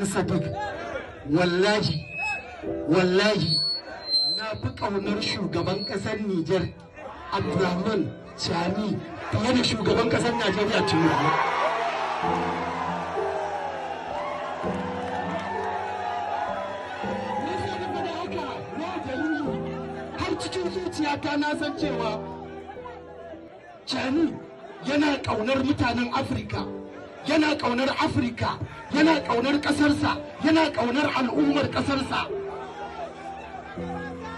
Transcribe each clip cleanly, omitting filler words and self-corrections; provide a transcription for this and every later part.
Sani Sadiq, wallahi na fi ƙaunar shugaban ƙasar Nijar Abdurrahman Chani fiye da shugaban ƙasar Najeriya Tinubu. Har cikin zuciyata na san cewa Chani yana ƙaunar mutanen Afirka, yana ƙaunar Afirka, yana ƙaunar ƙasarsa, yana ƙaunar al'ummar ƙasarsa,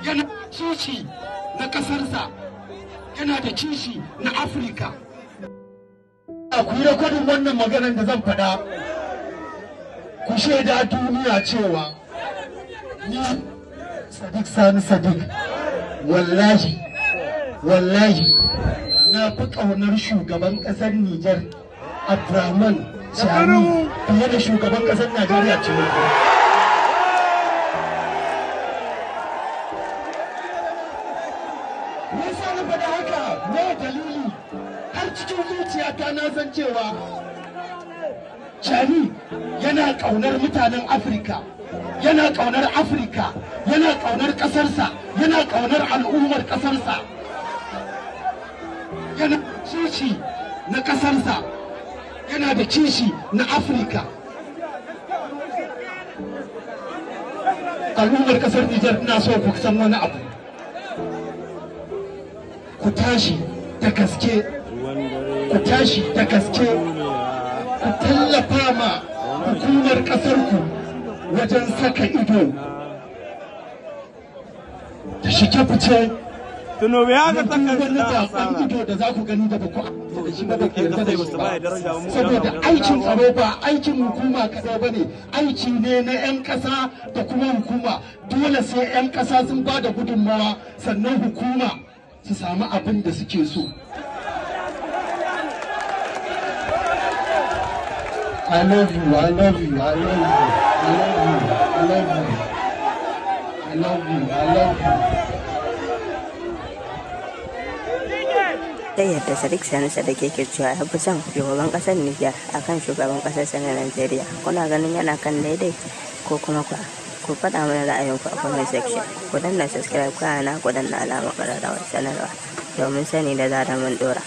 yana kishi na ƙasarsa, yana da kishi na Afirka. Ku yi rekodin wannan maganar da zan faɗa, ku shaida duniya cewa ni Sadiq Sani Sadiq, wallahi na fi ƙaunar shugaban ƙasar Nijar Abdurrahman Chani fiye da shugaban ƙasar Najeriya Tinubu. Me yasa na faɗa haka? Me dalili? Har cikin zuciyata na san cewa Chani yana ƙaunar mutanen Afirka, yana ƙaunar Afirka, yana ƙaunar ƙasarsa, yana ƙaunar al'ummar ƙasarsa, yana kishi na ƙasarsa, yana da kishi na Afirka. Al'ummar ƙasar Nijar, ina so ku san wani abu. Ku tashi da gaske, ku tashi da gaske, ku tallafa ma hukumar ƙasarku wajen saka ido da shige fice. Tuno ya ga takarda ido da za ku gani da ba ku da shi ba da ku yarda da shi ba, saboda aikin tsaro ba aikin hukuma kaɗai ba ne, aiki ne na 'yan ƙasa da kuma hukuma. Dole sai 'yan ƙasa sun ba da gudunmawa sannan hukuma su samu abin da suke so. I love you, I love you, I love you, I love you, I love you, I love you, I love you. Ta yadda Sadiq Sani Sadiq yake cewa ya fi son shugaban ƙasar Nijar a kan shugaban ƙasar na Najeriya. Kuna ganin yana kan daidai ko kuma ku faɗa mana ra'ayinku a comment section. Ku danna subscribe kana ku danna alamar ƙararrawar sanarwa domin sani da zarar mun ɗora.